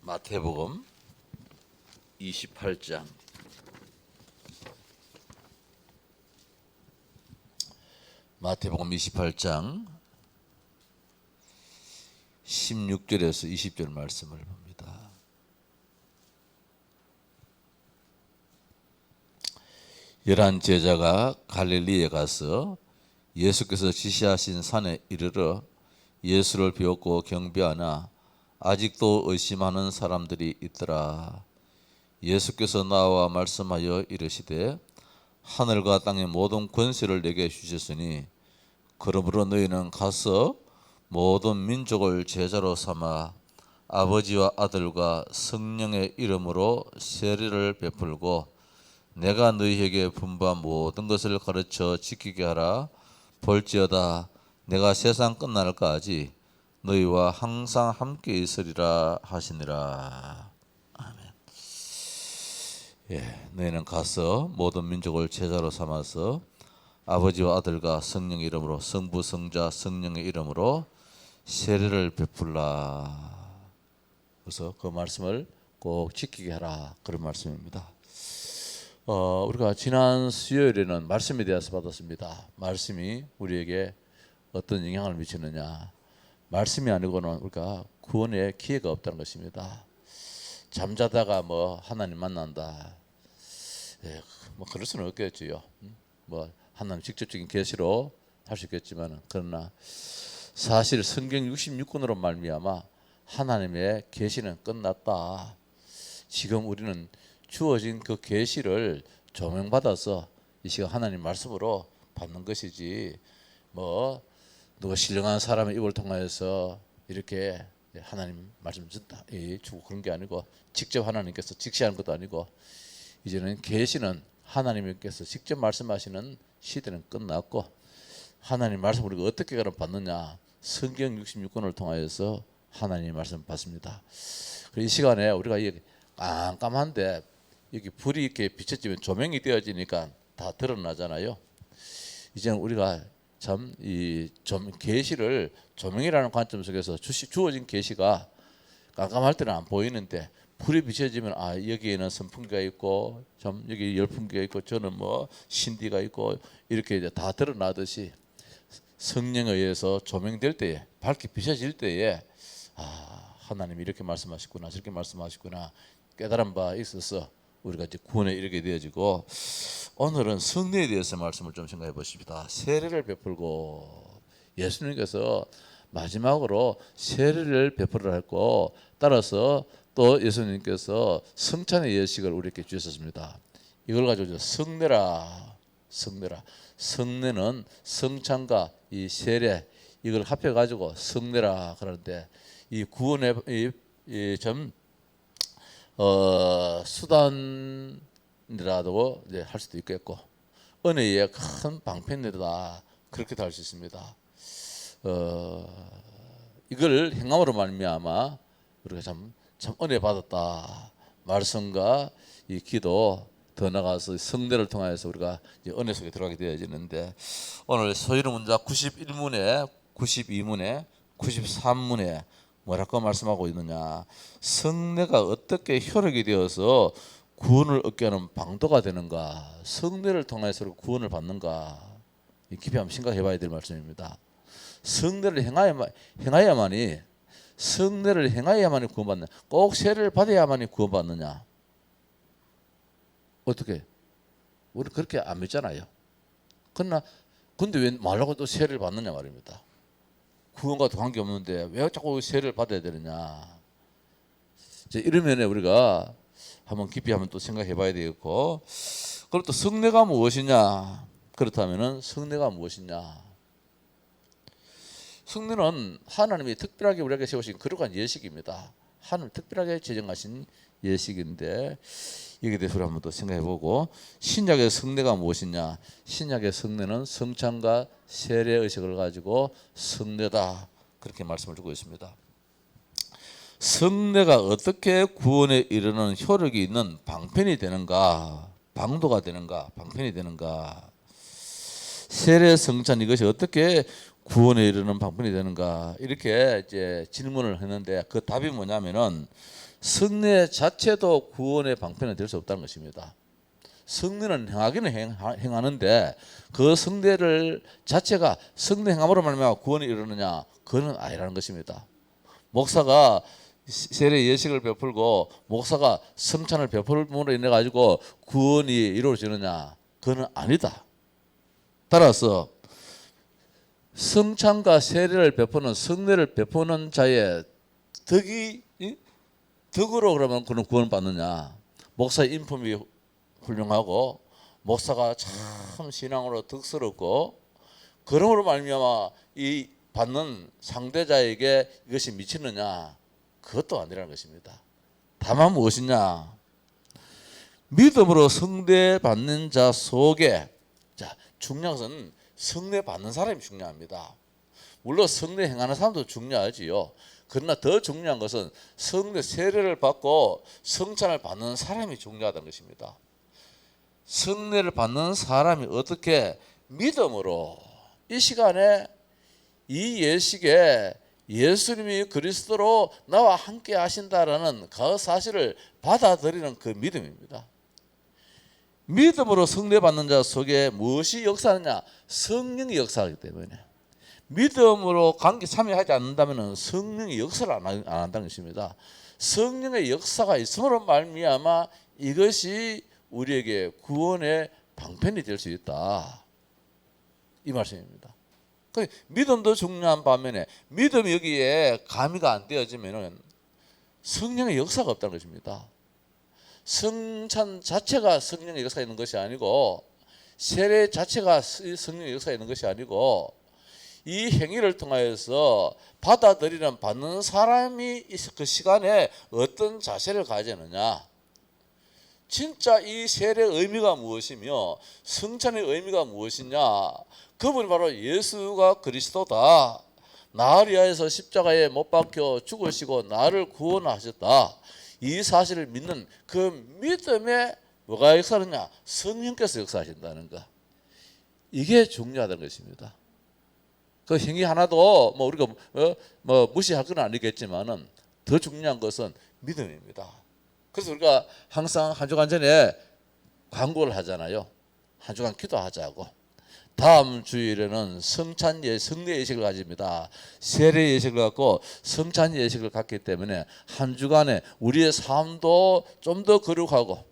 마태복음 28장 마태복음 28장 16절에서 20절 말씀을 봅니다. 열한 제자가 갈릴리에 가서 예수께서 지시하신 산에 이르러 예수를 비웃고 경배하나 아직도 의심하는 사람들이 있더라. 예수께서 나와 말씀하여 이르시되 하늘과 땅의 모든 권세를 내게 주셨으니 그러므로 너희는 가서 모든 민족을 제자로 삼아 아버지와 아들과 성령의 이름으로 세례를 베풀고 내가 너희에게 분부한 모든 것을 가르쳐 지키게 하라. 볼지어다 내가 세상 끝날까지 너희와 항상 함께 있으리라 하시니라. 아멘. 너희는 가서 모든 민족을 제자로 삼아서 아버지와 아들과 성령의 이름으로 성부 성자 성령의 이름으로 세례를 베풀라. 그래서 그 말씀을 꼭 지키게 하라, 그런 말씀입니다. 우리가 지난 수요일에는 말씀에 대해서 받았습니다. 말씀이 우리에게 어떤 영향을 미치느냐, 말씀이 아니고는 우리가 구원의 기회가 없다는 것입니다. 잠자다가 하나님 만난다, 그럴 수는 없겠지요. 하나님 직접적인 계시로 할 수 있겠지만, 그러나 사실 성경 66권으로 말미암아 하나님의 계시는 끝났다. 지금 우리는 주어진 그 계시를 조명받아서 이 시간 하나님 말씀으로 받는 것이지, 누가 신령한 사람의 입을 통하여서 이렇게 하나님 말씀 주고 그런 게 아니고, 직접 하나님께서 직시하는 것도 아니고, 이제는 계시는 하나님께서 직접 말씀하시는 시대는 끝났고, 하나님 말씀을 우리가 어떻게 그럼 받느냐, 성경 66권을 통하여서 하나님 말씀 받습니다. 이 시간에 우리가 깜깜한데 여기 불이 이렇게 비춰지면 조명이 되어지니까 다 드러나잖아요. 이제는 우리가 참 이 계시를 조명이라는 관점 속에서 주어진 계시가 깜깜할 때는 안 보이는데, 불이 비춰지면 여기에는 선풍기가 있고 여기 열풍기가 있고 저는 신디가 있고 이렇게 이제 다 드러나듯이, 성령에 의해서 조명될 때에, 밝게 비춰질 때에 하나님이 이렇게 말씀하셨구나 저렇게 말씀하셨구나 깨달은 바 있어서 우리가 이제 구원에 이르게 되어지고, 오늘은 성례에 대해서 말씀을 좀 생각해 보십시다. 세례를 베풀고, 예수님께서 마지막으로 세례를 베풀으라 했고, 따라서 또 예수님께서 성찬의 예식을 우리에게 주셨습니다. 이걸 가지고 성례라. 성례는 성찬과 이 세례, 이걸 합해 가지고 성례라 그러는데, 이 구원의 수단이라도 이제 할 수도 있겠고, 은혜의 큰 방편이다, 그렇게도 할 수 있습니다. 이걸 행함으로 말미암아 우리가 참 은혜 받았다. 말씀과 이 기도, 더 나아가서 성례를 통해서 우리가 이제 은혜 속에 들어가게 되어지는데, 오늘 소위로 문자 91문에 92문에 93문에 뭐라고 말씀하고 있느냐, 성례가 어떻게 효력이 되어서 구원을 얻게 하는 방도가 되는가, 성례를 통해서 구원을 받는가, 깊이 한번 생각해 봐야 될 말씀입니다. 성례를 행해야만이 구원받느냐, 꼭 세례를 받아야만이 구원받느냐, 어떻게? 우리 그렇게 안 믿잖아요. 근데 왜 말라고 또 세례를 받느냐 말입니다. 구원과도 관계없는데 왜 자꾸 세례를 받아야 되느냐. 이러면 우리가 한번 깊이 한번 또 생각해 봐야 되겠고, 그럼 또 성례가 무엇이냐? 그렇다면은 성례가 무엇이냐? 성례는 하나님이 특별하게 우리에게 세우신 거룩한 예식입니다. 하나님 특별하게 제정하신 예식인데, 여기에 대해서 우리 한번 또 생각해 보고, 신약의 성례가 무엇이냐? 신약의 성례는 성찬과 세례 의식을 가지고 성례다, 그렇게 말씀을 주고 있습니다. 성례가 어떻게 구원에 이르는 효력이 있는 방편이 되는가, 방도가 되는가, 방편이 되는가, 세례 성찬 이것이 어떻게 구원에 이르는 방편이 되는가, 이렇게 이제 질문을 했는데, 그 답이 뭐냐면은 성례 자체도 구원의 방편은 될 수 없다는 것입니다. 성례는 행하기는 행하는데 그 성례를 자체가 성례 행함으로 말미암아 구원이 이르느냐, 그건 아니라는 것입니다. 목사가 세례 예식을 베풀고 목사가 성찬을 베풀므로 인해 가지고 구원이 이루어지느냐, 그건 아니다. 따라서 성찬과 세례를 베푸는, 성례를 베푸는 자의 덕으로 그러면 그는 구원을 받느냐, 목사의 인품이 훌륭하고 목사가 참 신앙으로 덕스럽고 그러므로 말미암아 이 받는 상대자에게 이것이 미치느냐, 그것도 아니라는 것입니다. 다만 무엇이냐, 믿음으로 성례 받는 자 속에, 자, 중요한 것은 성례 받는 사람이 중요합니다. 물론 성례 행하는 사람도 중요하지요. 그러나 더 중요한 것은 성례 세례를 받고 성찬을 받는 사람이 중요하다는 것입니다. 성례를 받는 사람이 어떻게 믿음으로 이 시간에 이 예식에 예수님이 그리스도로 나와 함께 하신다라는 그 사실을 받아들이는 그 믿음입니다. 믿음으로 성례 받는 자 속에 무엇이 역사하느냐, 성령이 역사하기 때문에. 믿음으로 관계 참여하지 않는다면 성령이 역사를 안 한다는 것입니다. 성령의 역사가 있음으로 말미암아 이것이 우리에게 구원의 방편이 될 수 있다, 이 말씀입니다. 믿음도 중요한 반면에 믿음이 여기에 가미가 안 되어지면 성령의 역사가 없다는 것입니다. 성찬 자체가 성령의 역사가 있는 것이 아니고, 세례 자체가 성령의 역사가 있는 것이 아니고, 이 행위를 통하여서 받아들이는, 받는 사람이 그 시간에 어떤 자세를 가지느냐, 진짜 이 세례의 의미가 무엇이며 성찬의 의미가 무엇이냐, 그분이 바로 예수가 그리스도다, 나를 위하여서 십자가에 못 박혀 죽으시고 나를 구원하셨다, 이 사실을 믿는 그 믿음에 뭐가 역사하느냐, 성령께서 역사하신다는 것, 이게 중요하다는 것입니다. 그 행위 하나도 뭐 우리가 무시할 건 아니겠지만은 더 중요한 것은 믿음입니다. 그래서 우리가 항상 한 주간 전에 광고를 하잖아요. 한 주간 기도하자고. 다음 주일에는 성례 예식을 가집니다. 세례 예식을 갖고 성찬 예식을 갖기 때문에 한 주간에 우리의 삶도 좀 더 거룩하고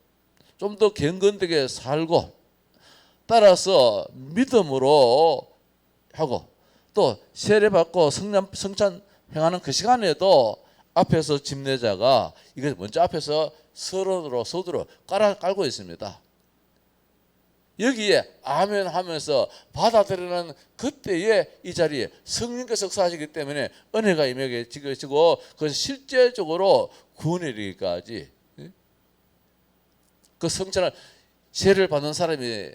좀 더 경건되게 살고, 따라서 믿음으로 하고, 또 세례 받고 성찬 행하는 그 시간에도 앞에서 집례자가 이거 먼저 앞에서 서론으로 서두로 깔고 있습니다. 여기에 아멘 하면서 받아들이는 그때에 이 자리에 성령께서 역사하시기 때문에 은혜가 임하게 지고, 그것이 실제적으로 구원에 이르기까지 그 성찬을, 세례를 받는 사람이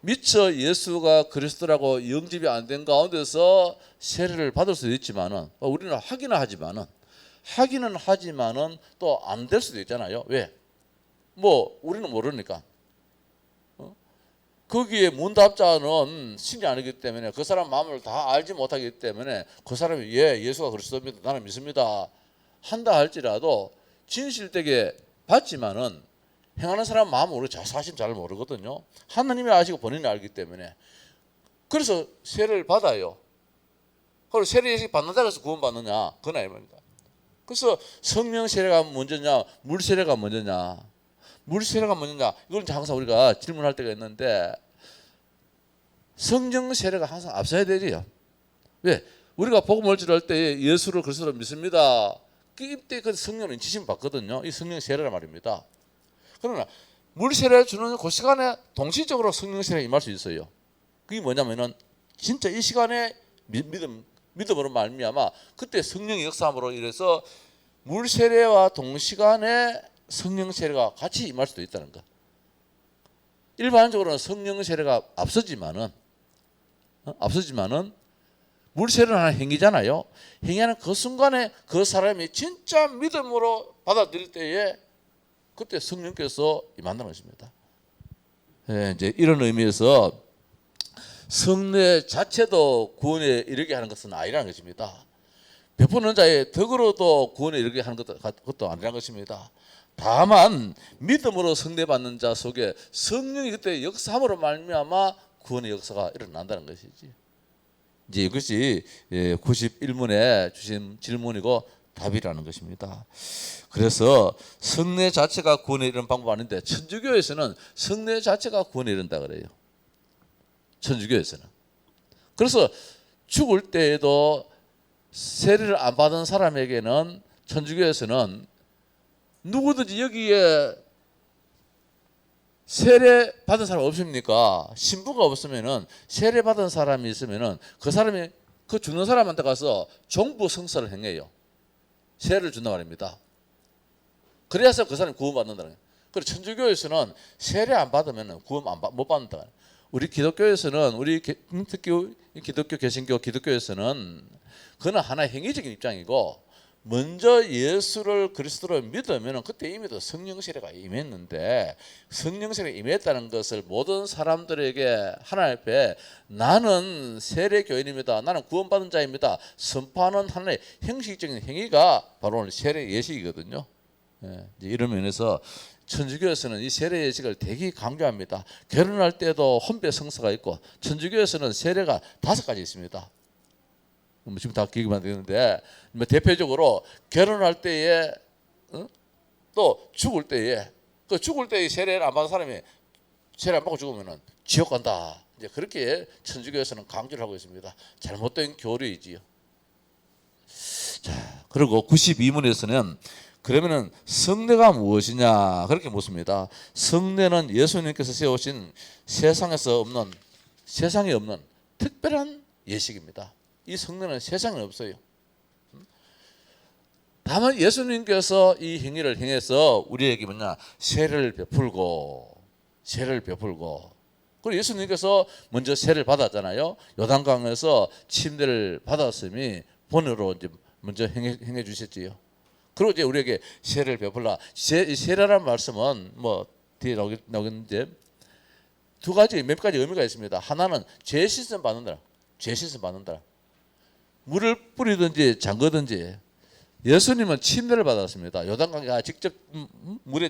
미처 예수가 그리스도라고 영접이 안 된 가운데서 세례를 받을 수도 있지만은, 우리는 하기는 하지만은 또 안 될 수도 있잖아요. 왜? 뭐 우리는 모르니까. 거기에 문답자는 신이 아니기 때문에, 그 사람 마음을 다 알지 못하기 때문에 그 사람이 예수가 그리스도입니다, 나는 믿습니다 한다 할지라도 진실되게 받지만은 행하는 사람 마음을 우리가 사실 잘 모르거든요. 하나님이 아시고 본인이 알기 때문에. 그래서 세례를 받아요. 그리고 세례 예식 받는 자에서 구원 받느냐, 그건 아닙니다. 그래서 성령 세례가 먼저냐, 물 세례가 먼저냐, 물 세례가 먼저냐, 이걸 항상 우리가 질문할 때가 있는데, 성령 세례가 항상 앞서야 되지요. 왜? 우리가 복음을 전할 때 예수를 그리스도로 믿습니다, 이때 그 성령을 인치심 받거든요. 이 성령 세례란 말입니다. 그러나 물 세례를 주는 그 시간에 동시적으로 성령 세례가 임할 수 있어요. 그게 뭐냐면은 진짜 이 시간에 믿음으로 말미암아 그때 성령의 역사함으로 인해서 물 세례와 동시간에 성령 세례가 같이 임할 수도 있다는 것. 일반적으로는 성령 세례가 앞서지만은 물 세례는 하나의 행위잖아요. 행위하는 그 순간에 그 사람이 진짜 믿음으로 받아들일 때에 그때 성령께서 임한다는 것입니다. 이제 이런 의미에서 성례 자체도 구원에 이르게 하는 것은 아니라는 것입니다. 베푸는 자의 덕으로도 구원에 이르게 하는 것도 아니란 것입니다. 다만 믿음으로 성례받는 자 속에 성령이 그때 역사함으로 말미암아 구원의 역사가 일어난다는 것이지. 이제 이것이 91문에 주신 질문이고 답이라는 것입니다. 그래서 성례 자체가 구원에 이르는 방법 아닌데 천주교에서는 성례 자체가 구원에 이른다 그래요. 천주교에서는. 그래서 죽을 때에도 세례를 안 받은 사람에게는 천주교에서는 누구든지 여기에 세례 받은 사람 없습니까? 신부가 없으면은 세례 받은 사람이 있으면은 그 사람이 그 죽는 사람한테 가서 종부 성사를 행해요. 세례를 준단 말입니다. 그래야서 그 사람이 구원받는다는 거예요. 그리고 천주교에서는 세례 안 받으면 구원 못 받는다. 우리 기독교에서는 특히 기독교 개신교 기독교에서는 그는 하나의 행위적인 입장이고 먼저 예수를 그리스도로 믿으면 그때 이미 성령 세례가 임했는데 성령 세례가 임했다는 것을 모든 사람들에게 하나님 앞에 나는 세례 교인입니다. 나는 구원받은 자입니다. 선포하는 하나의 형식적인 행위가 바로 오늘 세례 예식이거든요. 이런 면에서 천주교에서는 이 세례 예식을 되게 강조합니다. 결혼할 때도 혼배 성사가 있고 천주교에서는 세례가 5가지 있습니다. 지금 다 기억이 안 되는데 대표적으로 결혼할 때에 또 죽을 때에 그 죽을 때에 세례를 안 받은 사람이 세례 안 받고 죽으면 지옥 간다. 이제 그렇게 천주교에서는 강조를 하고 있습니다. 잘못된 교리이지요. 자, 그리고 92문에서는 그러면은 성례가 무엇이냐 그렇게 묻습니다. 성례는 예수님께서 세우신 세상에 없는 특별한 예식입니다. 이 성례는 세상에 없어요. 다만 예수님께서 이 행위를 행해서 우리에게 세례를 베풀고 그리고 예수님께서 먼저 세례를 받았잖아요. 요단강에서 침례를 받았음이 본으로 이제 먼저 행해 주셨지요. 그리고 이제 우리에게 세례를 베풀라. 세례라는 말씀은 뒤에 나오겠는데 몇 가지 의미가 있습니다. 하나는 죄 씻음 받는다. 물을 뿌리든지 잠그든지. 예수님은 침례를 받았습니다. 요단강에 직접 물에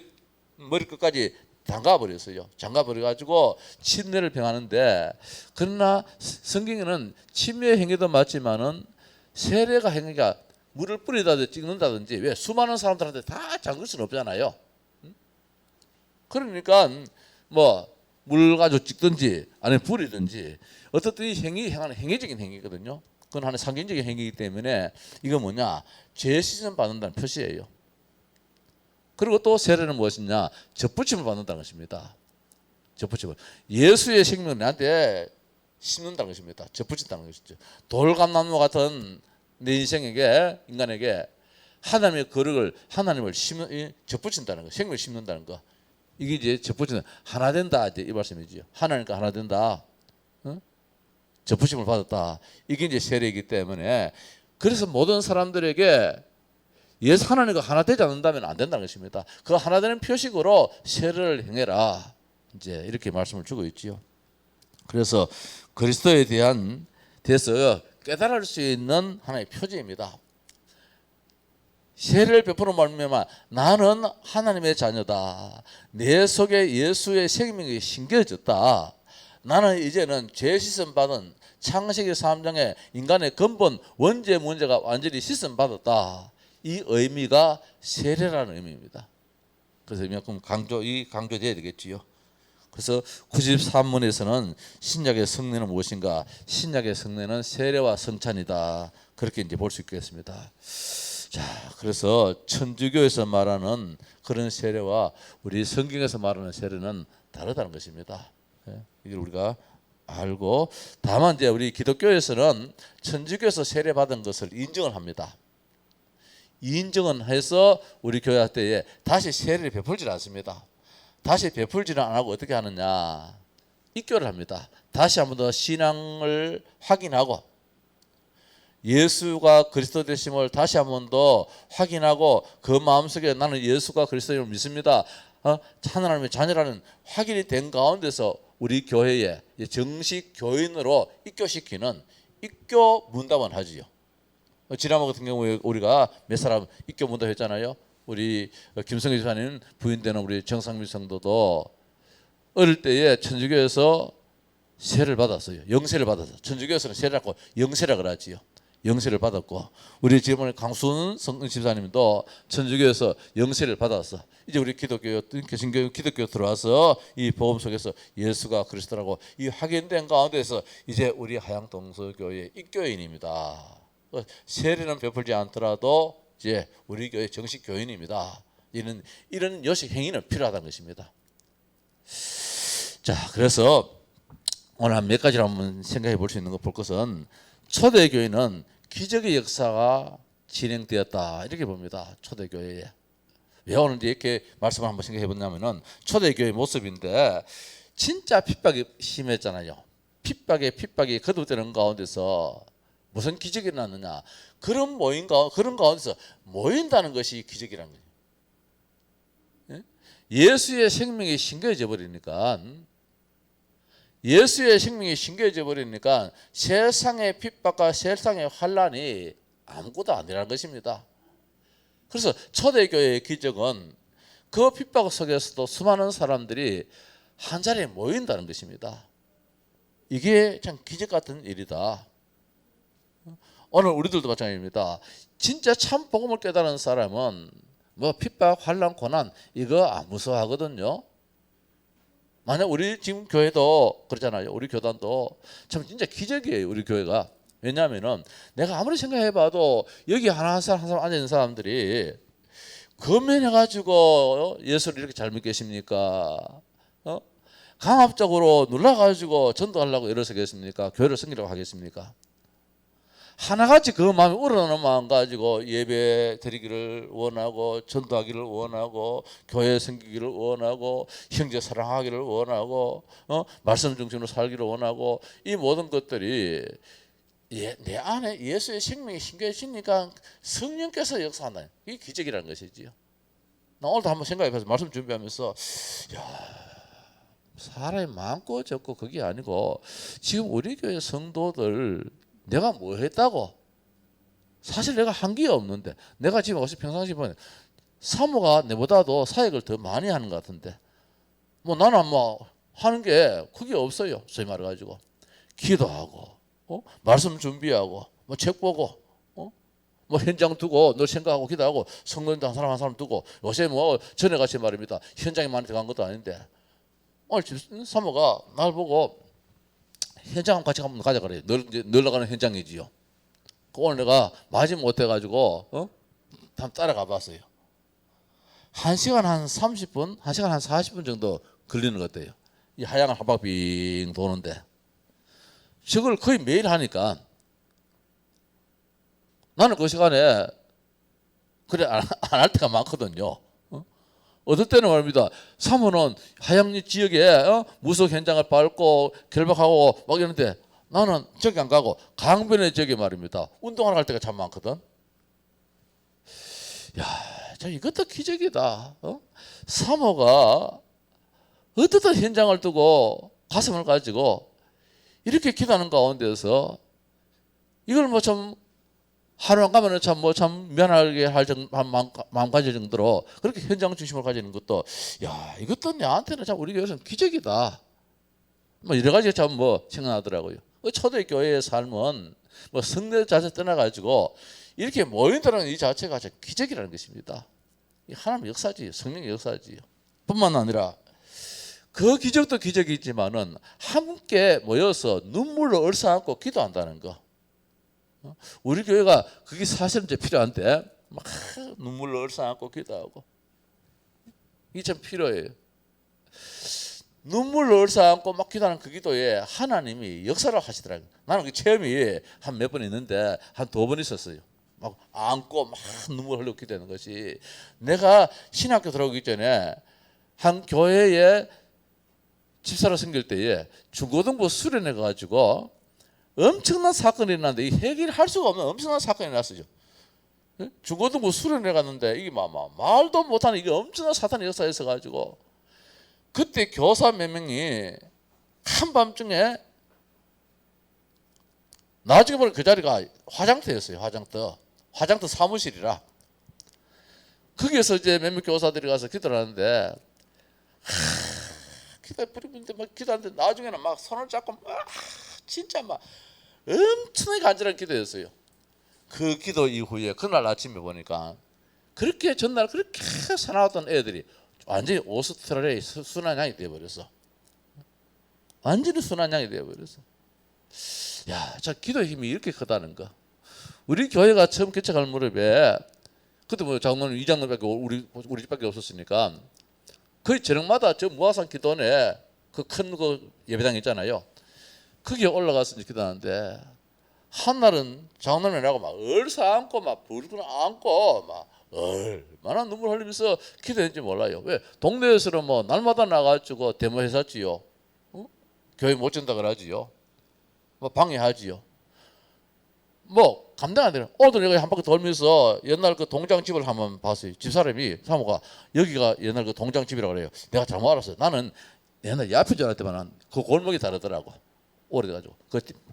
머리 끝까지 잠가버렸어요. 잠가버려가지고 침례를 병하는데 그러나 성경에는 침례 행위도 맞지만은 세례가 행위가 물을 뿌리다든지 찍는다든지 왜 수많은 사람들한테 다 잠글 수는 없잖아요. 그러니까 물 가지고 찍든지 아니면 뿌리든지 어떻든 이 행하는 행위적인 행위거든요. 그건 하나의 상징적인 행위이기 때문에 이거 죄 씻음 받는다는 표시예요. 그리고 또 세례는 무엇이냐? 접붙임을 받는다는 것입니다. 접붙임을. 예수의 생명을 나한테 심는다는 것입니다. 접붙인다는 것이죠. 돌감나무 같은 내 인간에게 하나님의 거룩을 하나님을 접붙인다는 거, 생명을 심는다는 거. 이게 이제 접붙이는 하나 된다 이제 이 말씀이지요. 하나님과 하나 된다. 접붙임을 받았다. 이게 이제 세례이기 때문에 그래서 모든 사람들에게 예수 하나님과 하나 되지 않는다면 안 된다는 것입니다. 그 하나 되는 표식으로 세례를 행해라. 이제 이렇게 말씀을 주고 있지요. 그래서 그리스도에 대해서 깨달을 수 있는 하나의 표지입니다. 세례를 베푸는 말미암아 나는 하나님의 자녀다. 내 속에 예수의 생명이 심겨졌다. 나는 이제는 죄 씻음 받은 창세기 3장의 인간의 근본 원죄 문제가 완전히 씻음 받았다. 이 의미가 세례라는 의미입니다. 그래서 이만큼 강조돼야 되겠지요. 그래서 93문에서는 신약의 성례는 무엇인가? 신약의 성례는 세례와 성찬이다. 그렇게 이제 볼 수 있겠습니다. 자, 그래서 천주교에서 말하는 그런 세례와 우리 성경에서 말하는 세례는 다르다는 것입니다. 이걸 우리가 알고 다만 이제 우리 기독교에서는 천주교에서 세례 받은 것을 인정을 합니다. 인정은 해서 우리 교회 때에 다시 세례를 베풀지 않습니다. 다시 베풀지는 안 하고 어떻게 하느냐? 입교를 합니다. 다시 한 번 더 신앙을 확인하고 예수가 그리스도 되심을 다시 한 번 더 확인하고 그 마음속에 나는 예수가 그리스도를 믿습니다. 하나님의 자녀라는 확인이 된 가운데서 우리 교회에 정식 교인으로 입교시키는 입교 문답을 하지요. 지난번 같은 경우에 우리가 몇 사람 입교문다 했잖아요. 우리 김성희 집사님 부인되는 우리 정상민 성도도 어릴 때에 천주교에서 세를 받았어요. 영세를 받았어요. 천주교에서는 세를 받고 영세라 그러지요. 영세를 받았고 우리 지금 강순 집사님도 천주교에서 영세를 받았어. 이제 우리 기독교 개신교 기독교 들어와서 이 복음 속에서 예수가 그리스도라고 이 확인된 가운데서 이제 우리 하양동서교회 입교인입니다. 세례는 베풀지 않더라도 이제 우리 교회 정식 교인입니다. 이런 요식 행위는 필요하다는 것입니다. 자, 그래서 오늘 한 몇 가지를 한번 생각해 볼 수 있는 것 볼 것은 초대교회는 기적의 역사가 진행되었다 이렇게 봅니다. 초대교회에 왜 오늘 이렇게 말씀을 한번 생각해 보냐면은 초대교회 모습인데 진짜 핍박이 심했잖아요. 핍박이 거듭되는 가운데서 무슨 기적이 일어났느냐? 그런 가운데서 모인다는 것이 기적이라는 거예요. 예수의 생명이 신겨져 버리니까. 예수의 생명이 신겨져 버리니까 세상의 핍박과 세상의 환란이 아무것도 아니라는 것입니다. 그래서 초대교회의 기적은 그 핍박 속에서도 수많은 사람들이 한 자리에 모인다는 것입니다. 이게 참 기적 같은 일이다. 오늘 우리들도 마찬가지입니다. 진짜 참 복음을 깨달은 사람은 뭐 핍박, 환란, 고난 이거 안 무서워하거든요. 만약 우리 지금 교회도 그렇잖아요. 우리 교단도 참 진짜 기적이에요. 우리 교회가. 왜냐하면은 내가 아무리 생각해봐도 여기 한 사람 앉아 있는 사람들이 검면해가지고 예수를 이렇게 잘 믿겠습니까? 강압적으로 눌러가지고 전도하려고 일어서겠습니까? 교회를 섬기려고 하겠습니까? 하나같이 그 마음이 우러나는 마음 가지고 예배 드리기를 원하고 전도하기를 원하고 교회 섬기기를 원하고 형제 사랑하기를 원하고 말씀 중심으로 살기를 원하고 이 모든 것들이 내 안에 예수의 생명이 심겨지니까 성령께서 역사한다. 이게 기적이라는 것이지요. 나 오늘도 한번 생각해봐서 말씀 준비하면서 사람이 많고 적고 그게 아니고 지금 우리 교회 성도들 내가 뭐 했다고? 사실 내가 한 게 없는데 내가 지금 어서 평상시 보면 사모가 내보다도 사역을 더 많이 하는 것 같은데 뭐 나는 뭐 하는 게 그게 없어요. 소위 말해가지고 기도하고 말씀 준비하고 뭐 책 보고 뭐 현장 두고 늘 생각하고 기도하고 성도인도 한 사람 두고 요새 뭐 전에 같이 말입니다. 현장에 많이 들어간 것도 아닌데 오늘 사모가 날 보고 현장 같이 한번 가자 그래요. 늘 나가는 현장이지요. 오늘 내가 마지 못해가지고 한번 따라가 봤어요. 1시간 한 30분, 1시간 한 40분 정도 걸리는 것 같아요. 이 하양을 한 바퀴 빙 도는데 저걸 거의 매일 하니까 나는 그 시간에 그래 안 할 때가 많거든요. 어떨 때는 말입니다. 사모는 하양리 지역에 무속 현장을 밟고 결박하고 막 이러는데 나는 저기 안 가고 강변에 저기 말입니다. 운동하러 갈 때가 참 많거든. 야, 참 이것도 기적이다. 사모가 어떻든 현장을 두고 가슴을 가지고 이렇게 기도하는 가운데서 이걸 뭐 좀 하루 안 가면은 참 미안하게 할 마음 가질 정도로 그렇게 현장 중심으로 가지는 것도 이것도 내한테는 참 우리 교회에서는 기적이다. 뭐 여러 가지가 참 생각나더라고요. 초대교회의 삶은 뭐 성례 자체 떠나가지고 이렇게 모인다는 이 자체가 참 기적이라는 것입니다. 이 하나님의 역사지, 성령의 역사지요. 뿐만 아니라 그 기적도 기적이지만은 함께 모여서 눈물로 얼싸안고 기도한다는 거. 우리 교회가 그게 사실은 이제 필요한데 막 눈물로 얼싸안고 기도하고 이게 참 필요해요. 눈물로 얼싸안고 막 기도하는 그 기도에 하나님이 역사를 하시더라고요. 나는 그 체험이 한 몇 번 있는데 한 2번 있었어요. 막 안고 막 눈물 흘리고 기도하는 것이 내가 신학교 들어오기 전에 한 교회에 집사로 섬길 때에 중고등부 수련해 가지고 엄청난 사건이 일어났는데 이 해결할 수가 없는 엄청난 사건이 일어났어요. 중고등부 수련회 갔는데 이게 말도 못하는 이게 엄청난 사탄의 역사에 있어가지고 그때 교사 몇 명이 한밤중에 나중에 보니 그 자리가 화장터였어요. 화장터 사무실이라. 거기에서 이제 몇몇 교사들이 가서 기도를 하는데 기도했는데 막 기도하는데 나중에는 막 손을 잡고 막 진짜 막 엄청나게 간절한 기도였어요. 그 기도 이후에 그날 아침에 보니까 그렇게 전날 그렇게 사나웠던 애들이 완전히 오스트랄리아의 순한 양이 되어버렸어. 완전히 순한 양이 되어버렸어. 야, 자 기도의 힘이 이렇게 크다는 거. 우리 교회가 처음 개척할 무렵에 그때 뭐 장로님 2장로밖에 우리 집밖에 없었으니까 거의 저녁마다 저 무화산 기도원에 그 큰 그 예배당 있잖아요. 거기에 올라가서 이제 기도하는데 한날은 장로님하고 막 얼싸안고 막 불끈 안고 막 얼마나 눈물 흘리면서 기도했는지 몰라요. 왜? 동네에서는 뭐 날마다 나가지고 데모했었지요. 교회 못 준다 그러지요. 뭐 방해하지요. 뭐 감당 안 되는. 오늘 내가 한 바퀴 돌면서 옛날 그 동장집을 한번 봤어요. 집사람이 사모가 여기가 옛날 그 동장집이라고 그래요. 내가 잘못 알았어요. 나는 옛날 옆에 전할 때만 그 골목이 다르더라고. 오래돼가지고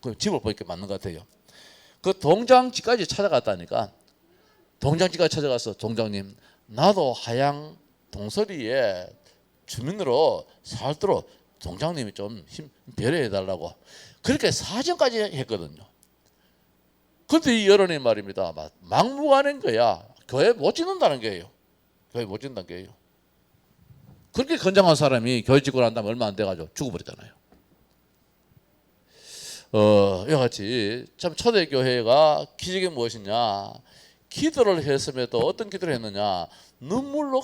그 집을 보니까 맞는 것 같아요. 그 동장집까지 찾아갔다니까. 동장집까지 찾아가서 동장님 나도 하양 동서리에 주민으로 살도록 동장님이 좀 배려해 달라고 그렇게 사정까지 했거든요. 그런데 이 여론이 말입니다. 막무가내인 거야. 교회 못 짓는다는 거예요. 교회 못 짓는다는 거예요. 그렇게 건장한 사람이 교회 짓고 난 다음에 얼마 안 돼가지고 죽어버렸잖아요. 이와 같이 참 초대교회가 기적이 무엇이냐. 기도를 했음에도 어떤 기도를 했느냐. 눈물로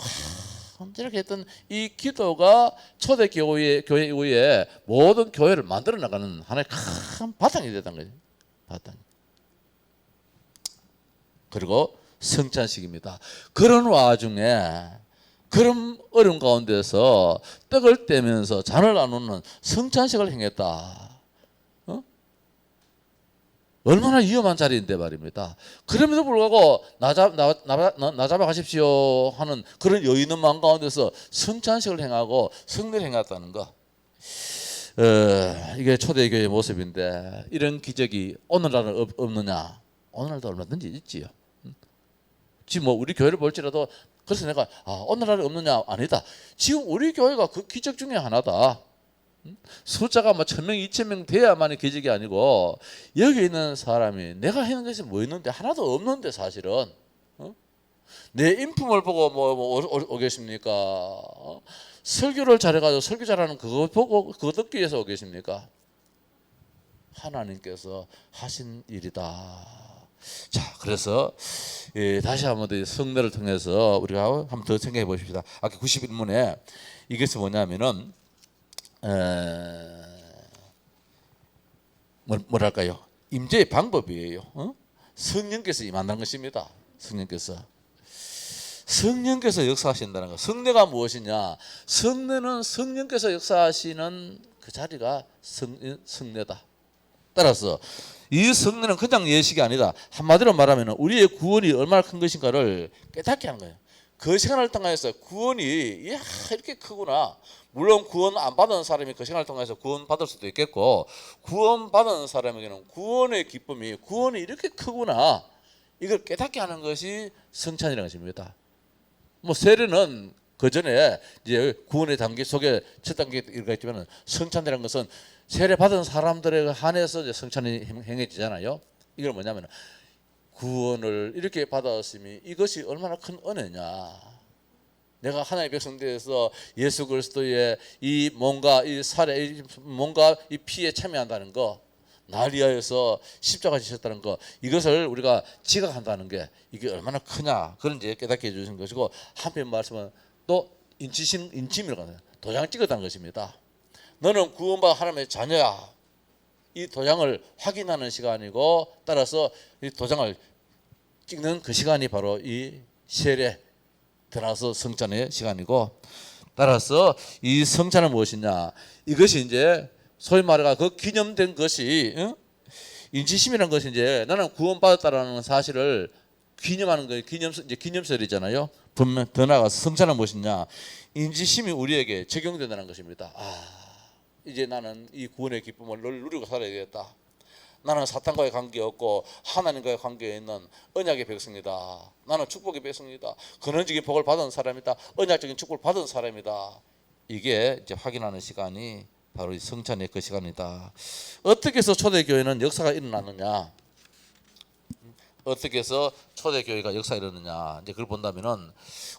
이렇게 했던 이 기도가 초대교회 이후에 모든 교회를 만들어 나가는 하나의 큰 바탕이 됐던 거예요. 바탕. 그리고 성찬식입니다. 그런 와중에 그런 어려운 가운데서 떡을 떼면서 잔을 나누는 성찬식을 행했다. 얼마나 위험한 자리인데 말입니다. 그럼에도 불구하고 나 잡아 가십시오 하는 그런 여유 있는 마음 가운데서 성찬식을 행하고 성례를 행했다는 거. 이게 초대교회의 모습인데 이런 기적이 오늘날은 없느냐? 오늘날도 얼마든지 있지요. 지금 뭐 우리 교회를 볼지라도 그래서 내가 오늘날에 없느냐? 아니다. 지금 우리 교회가 그 기적 중에 하나다. 숫자가 뭐 1000명, 2000명 돼야만이 기적이 아니고 여기 있는 사람이 내가 하는 것이 뭐 있는데 하나도 없는데 사실은 내 인품을 보고 뭐 오겠습니까? 설교를 잘해가지고 설교 잘하는 그거 보고 그거 듣기 위해서 오겠습니까? 하나님께서 하신 일이다. 자, 그래서 다시 한번 더 성례를 통해서 우리가 한번 더 생각해 보십시다. 아까 91문에 이것이 뭐냐면은 뭐랄까요? 임재의 방법이에요. 성령께서 임한다는 것입니다. 성령께서 역사하신다는 것. 성례가 무엇이냐? 성례는 성령께서 역사하시는 그 자리가 성례다. 따라서 이 성례는 그냥 예식이 아니다. 한마디로 말하면 우리의 구원이 얼마나 큰 것인가를 깨닫게 하는 거예요. 그 시간을 통해서 구원이 이렇게 크구나. 물론 구원 안 받은 사람이 그 시간을 통해서 구원 받을 수도 있겠고, 구원 받은 사람에게는 구원의 기쁨이 구원이 이렇게 크구나. 이걸 깨닫게 하는 것이 성찬이라는 것입니다. 뭐 세례는 그 전에 이제 구원의 단계 속에 첫 단계가 있지만 성찬이라는 것은 세례 받은 사람들에 한해서 이제 성찬이 행해지잖아요. 이걸 뭐냐면 구원을 이렇게 받았으니 이것이 얼마나 큰 은혜냐. 내가 하나님의 백성 되어서 예수 그리스도의 이 몸과 이 살에 몸과 이 피에 참여한다는 거, 날 위하여서 십자가 지셨다는 거, 이것을 우리가 지각한다는 게 이게 얼마나 크냐. 그런 이제 깨닫게 해주신 것이고, 한편 말씀은 또 인침이라고 하는 도장 찍었다는 것입니다. 너는 구원받은 하나님의 자녀야. 이 도장을 확인하는 시간이고, 따라서 이 도장을 찍는 그 시간이 바로 이 세례 들어서 성찬의 시간이고, 따라서 이 성찬은 무엇이냐? 이것이 이제 소위 말해가 그 기념된 것이 인지심이라는 것이 이제 나는 구원받았다라는 사실을 기념하는 거예요. 기념설이잖아요. 분명 더 나아가서 성찬은 무엇이냐? 인지심이 우리에게 적용된다는 것입니다. 이제 나는 이 구원의 기쁨을 늘 누리고 살아야겠다. 나는 사탄과의 관계없고 하나님과의 관계에 있는 언약의 백성이다. 나는 축복의 백성이다. 근원적인 복을 받은 사람이다. 언약적인 축복을 받은 사람이다. 이게 이제 확인하는 시간이 바로 이 성찬의 그 시간이다. 어떻게 해서 초대교회는 역사가 일어나느냐? 어떻게 해서 초대교회가 역사가 일어나느냐? 이제 그걸 본다면은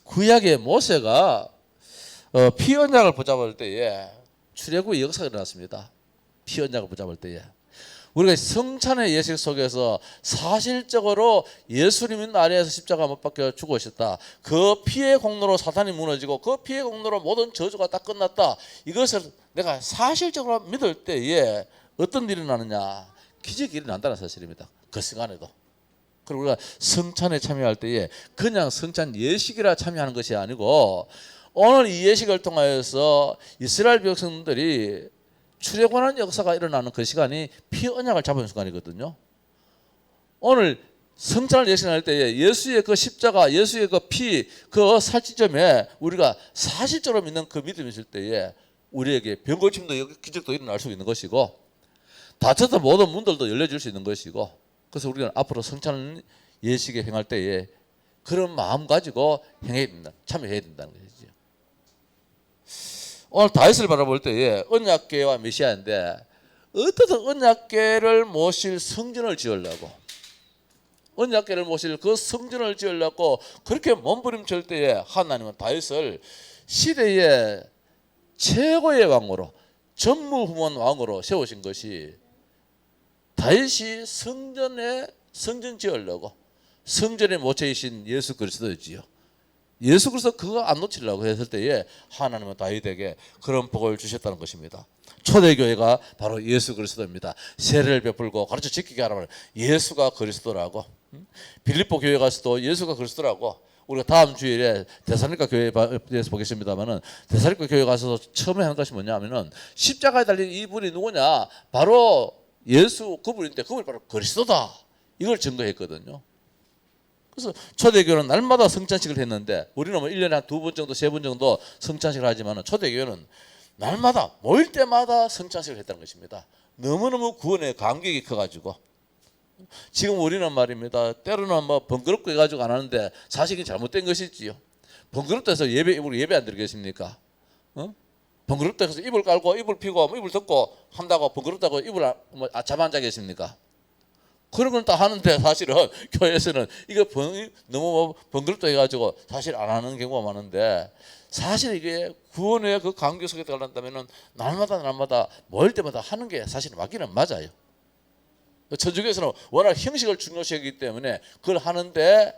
구약의 모세가 피 언약을 붙잡을 때에 출애굽의 역사가 일어났습니다. 피 언약을 붙잡을 때에 우리가 성찬의 예식 속에서 사실적으로 예수님이 나리에서 십자가 못 박혀 죽으셨다. 그 피의 공로로 사탄이 무너지고 그 피의 공로로 모든 저주가 다 끝났다. 이것을 내가 사실적으로 믿을 때에 어떤 일이 나느냐? 기적이 일어난다는 사실입니다. 그 시간에도. 그리고 우리가 성찬에 참여할 때에 그냥 성찬 예식이라 참여하는 것이 아니고 오늘 이 예식을 통하여서 이스라엘 백성들이 출애굽하는 역사가 일어나는 그 시간이 피 언약을 잡은 순간이거든요. 오늘 성찬을 예식할 때에 예수의 그 십자가, 예수의 그 피, 그 살찌점에 우리가 사실적으로 믿는 그 믿음이 있을 때에 우리에게 병고침도 기적도 일어날 수 있는 것이고 닫혔던 모든 문들도 열려줄 수 있는 것이고 그래서 우리는 앞으로 성찬 예식에 행할 때에 그런 마음 가지고 행해야 된다, 참여해야 된다는 것이죠. 오늘 다윗을 바라볼 때에 언약궤와 메시아인데 어떻든 언약궤를 모실 성전을 지으려고 언약궤를 모실 그 성전을 지으려고 그렇게 몸부림칠 때에 하나님은 다윗을 시대의 최고의 왕으로 전무후무한 왕으로 세우신 것이 다윗이 성전 지으려고 성전의 모체이신 예수 그리스도였지요. 예수 그리스도 그거 안 놓치려고 했을 때에 하나님은 다윗에게 그런 복을 주셨다는 것입니다. 초대교회가 바로 예수 그리스도입니다. 세례를 베풀고 가르쳐 지키게 하라면 예수가 그리스도라고. 빌립보 교회 가서도 예수가 그리스도라고. 우리가 다음 주일에 데살로니가 교회에 대해서 보겠습니다만은 데살로니가 교회 가서 처음에 하는 것이 뭐냐면은 십자가에 달린 이분이 누구냐? 바로 예수 그분인데 그분이 바로 그리스도다. 이걸 증거했거든요. 그래서 초대교회는 날마다 성찬식을 했는데 우리는 뭐 1년에 한 2번 정도 3번 정도 성찬식을 하지만 초대교회는 날마다 모일 때마다 성찬식을 했다는 것입니다. 너무너무 구원의 감격이 커가지고 지금 우리는 말입니다. 때로는 뭐 번거롭고 해가지고 안 하는데 사실이 잘못된 것이지요. 번거롭다 해서 우리 예배 안 드리겠습니까? 번거롭다 해서 이불 깔고 이불 피고 이불 덮고 한다고 번거롭다고 이불 잠 안 자겠습니까? 그런 건 다 하는데 사실은 교회에서는 이거 너무 번거롭다 해가지고 사실 안 하는 경우가 많은데 사실 이게 구원의 그 감격 속에 들어간다면은 날마다 모일 때마다 하는 게 사실 맞기는 맞아요. 천주교에서는 워낙 형식을 중요시하기 때문에 그걸 하는데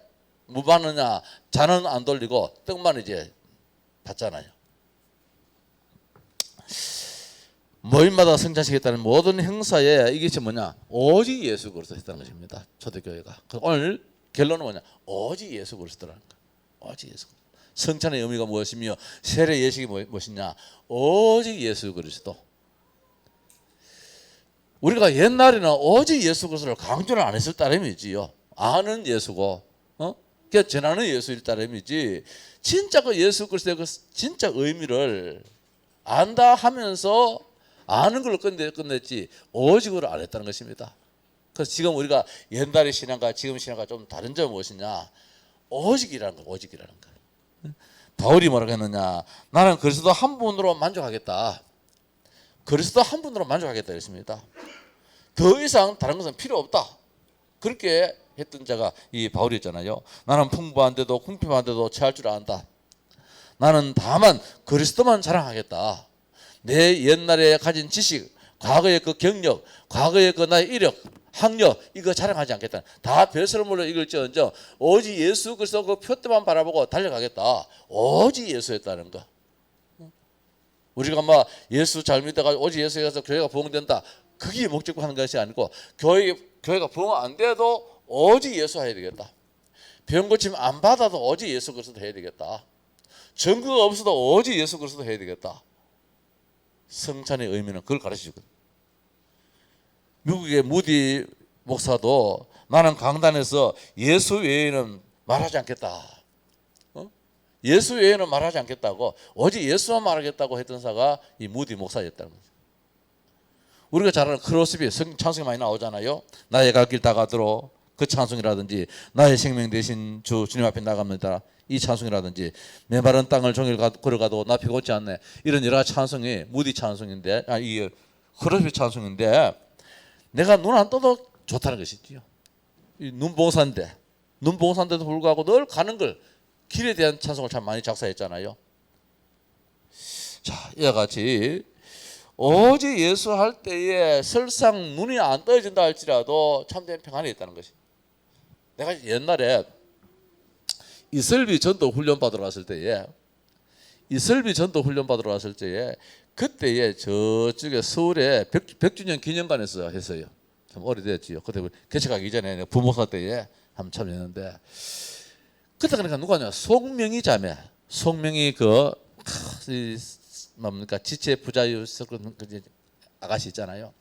뭐 받느냐? 잔은 안 돌리고 떡만 이제 받잖아요. 모임마다 성찬식했다는 모든 행사에 이것이 뭐냐? 오직 예수 그리스도 했다는 것입니다. 초대교회가. 오늘 결론은 뭐냐? 오직 예수 그리스도라는 거. 오직 예수. 성찬의 의미가 무엇이며 세례 예식이 무엇이냐? 오직 예수 그리스도. 우리가 옛날에는 오직 예수 그리스도를 강조를 안 했을 따름이지요. 아는 예수고, 그냥 전하는 예수일 따름이지. 진짜 그 예수 그리스도의 그 진짜 의미를 안다 하면서 아는 걸로 끝냈지 오직으로 안 했다는 것입니다. 그래서 지금 우리가 옛날의 신앙과 지금 신앙과 좀 다른 점은 무엇이냐? 오직이라는 거, 오직이라는 거. 바울이 뭐라고 했느냐? 나는 그리스도 한 분으로 만족하겠다. 그리스도 한 분으로 만족하겠다 했습니다. 더 이상 다른 것은 필요 없다. 그렇게 했던 자가 이 바울이었잖아요. 나는 풍부한데도 궁핍한데도 체할 줄 안다. 나는 다만 그리스도만 자랑하겠다. 내 옛날에 가진 지식, 과거의 그 경력, 과거의 그 나의 이력, 학력 이거 자랑하지 않겠다. 다 별서를 몰려 읽을지언정 오직 예수 그리스도 그 표대만 바라보고 달려가겠다. 오직 예수였다는 거. 우리가 막 예수 잘 믿다가 오직 예수에 가서 교회가 부흥된다. 그게 목적으로 하는 것이 아니고 교회가 부흥 안 돼도 오직 예수 해야 되겠다. 병 고침 안 받아도 오직 예수 그리스도 해야 되겠다. 증거가 없어도 오직 예수 그리스도 해야 되겠다. 성찬의 의미는 그걸 가르치거든. 미국의 무디 목사도 나는 강단에서 예수 외에는 말하지 않겠다. 예수 외에는 말하지 않겠다고 오직 예수만 말하겠다고 했던 사가 이 무디 목사였다는 거죠. 우리가 잘 아는 크로스비 찬송이 많이 나오잖아요. 나의 갈 길 다 가도록 그 찬송이라든지 나의 생명 대신 주님 앞에 나갑니다. 이 찬송이라든지 메마른 땅을 종일 걸어가도 나 피곤치 않네. 이런 여러 찬송이 무디 찬송인데 이게 크로스비 찬송인데 내가 눈 안 떠도 좋다는 것이지요. 눈봉사인데도 불구하고 늘 가는 걸 길에 대한 찬송을 참 많이 작사했잖아요. 자, 이와 같이 오직 예수 할 때에 설상 눈이 안 떠진다 할지라도 참된 평안이 있다는 것이. 내가 옛날에 이슬비 전도 훈련 받으러 갔을 때에 그때에 저쪽에 서울에 100주년 기념관에서 했어요. 참 오래됐지요. 그때 개척하기 이전에 부모사 때에 한번 참여했는데 그때 그러니까 누가냐 송명희 자매, 송명희 뭡니까 지체 부자유 그 아가씨 있잖아요.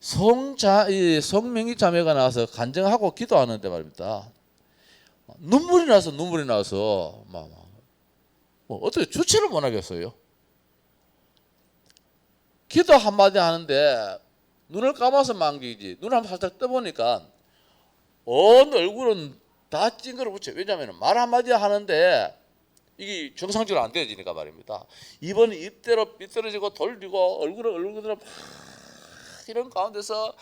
송명희 자매가 나와서 간증하고 기도하는데 말입니다. 눈물이 나서 뭐 어떻게 주체를 못 하겠어요. 기도 한마디 하는데 눈을 감아서 만기지 눈을 한번 살짝 떠보니까 어느 얼굴은 다 찡그러 붙여. 왜냐하면 말 한마디 하는데 이게 정상적으로 안 되어지니까 말입니다. 입은 입대로 삐뚤어지고 돌리고 얼굴은 막 이런 가운데서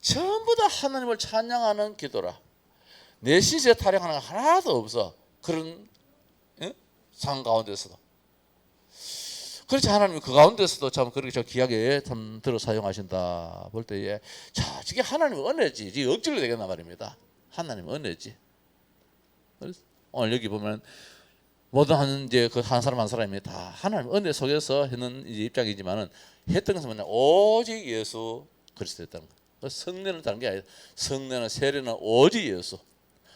전부 다 하나님을 찬양하는 기도라. 내 신세 타령하는 거 하나도 없어. 그런 상황 가운데서도. 그렇지 하나님이 그 가운데서도 참 그렇게 저 귀하게 참 들어 사용하신다 볼 때에 자 저게 하나님의 은혜지. 이게 억지로 되겠나 말입니다. 하나님의 은혜지. 오늘 여기 보면 모든 한 이제 그 한 사람 한 사람이 다 하나님 은혜 속에서 하는 이제 입장이지만은 했던 것은 뭐냐 오직 예수 그리스도였다는 거. 성례는 다른 게 아니라 성례는 세례는 오직 예수,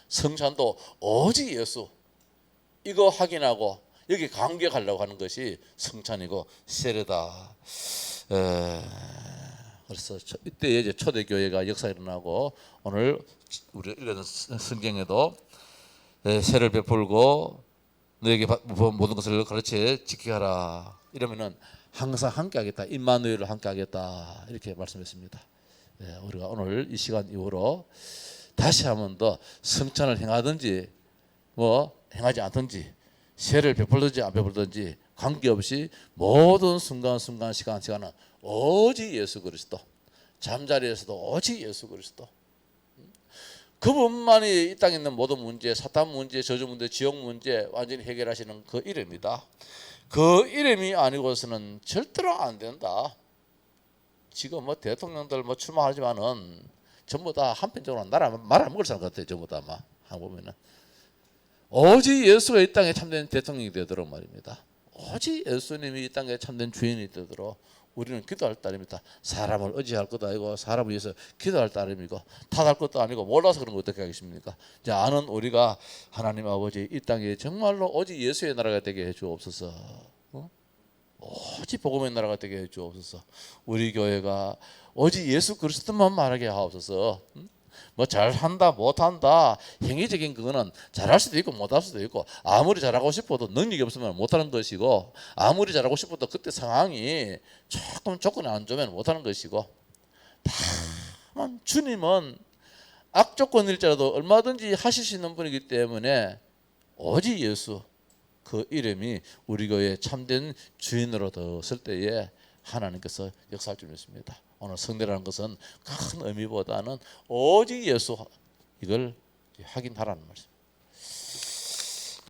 성찬도 오직 예수. 이거 확인하고 여기 감격하려고 하는 것이 성찬이고 세례다. 그래서 이때 이제 초대교회가 역사 일어나고 오늘 우리 읽은 성경에도 세를 베풀고 너에게 모든 것을 가르쳐 지키게 하라. 이러면은 항상 함께하겠다. 임마누엘을 함께하겠다. 이렇게 말씀했습니다. 우리가 오늘 이 시간 이후로 다시 한번 더 성찬을 행하든지 뭐 행하지 않든지 세를 베풀든지 안 베풀든지 관계없이 모든 순간순간 시간은 오직 예수 그리스도. 잠자리에서도 오직 예수 그리스도. 그분만이 이 땅에 있는 모든 문제, 사탄 문제, 저주 문제, 지옥 문제 완전히 해결하시는 그 이름이다. 그 이름이 아니고서는 절대로 안 된다. 지금 뭐 대통령들 뭐 출마하지만은 전부 다 한편적으로 말아먹을 사람 같아요. 전부 다 막 보면은 오직 예수가 이 땅에 참된 대통령이 되도록 말입니다. 오직 예수님이 이 땅에 참된 주인이 되도록 우리는 기도할 따름이다. 사람을 의지할 것도 아니고 사람을 위해서 기도할 따름이고 탓할 것도 아니고 몰라서 그런 거 어떻게 하겠습니까? 이제 아는 우리가 하나님 아버지 이 땅에 정말로 오직 예수의 나라가 되게 해주옵소서. 오직 복음의 나라가 되게 해주옵소서. 우리 교회가 오직 예수 그리스도만 말하게 하옵소서. 뭐 잘한다 못한다 행위적인 그거는 잘할 수도 있고 못할 수도 있고 아무리 잘하고 싶어도 능력이 없으면 못하는 것이고 아무리 잘하고 싶어도 그때 상황이 조금 조건이 안 좋으면 못하는 것이고 다만 주님은 악조건일지라도 얼마든지 하실 수 있는 분이기 때문에 오직 예수 그 이름이 우리 교회에 참된 주인으로 뒀을 때에 하나님께서 역사할 줄 믿습니다. 오늘 성례라는 것은 큰 의미보다는 오직 예수 이걸 확인하라는 말씀.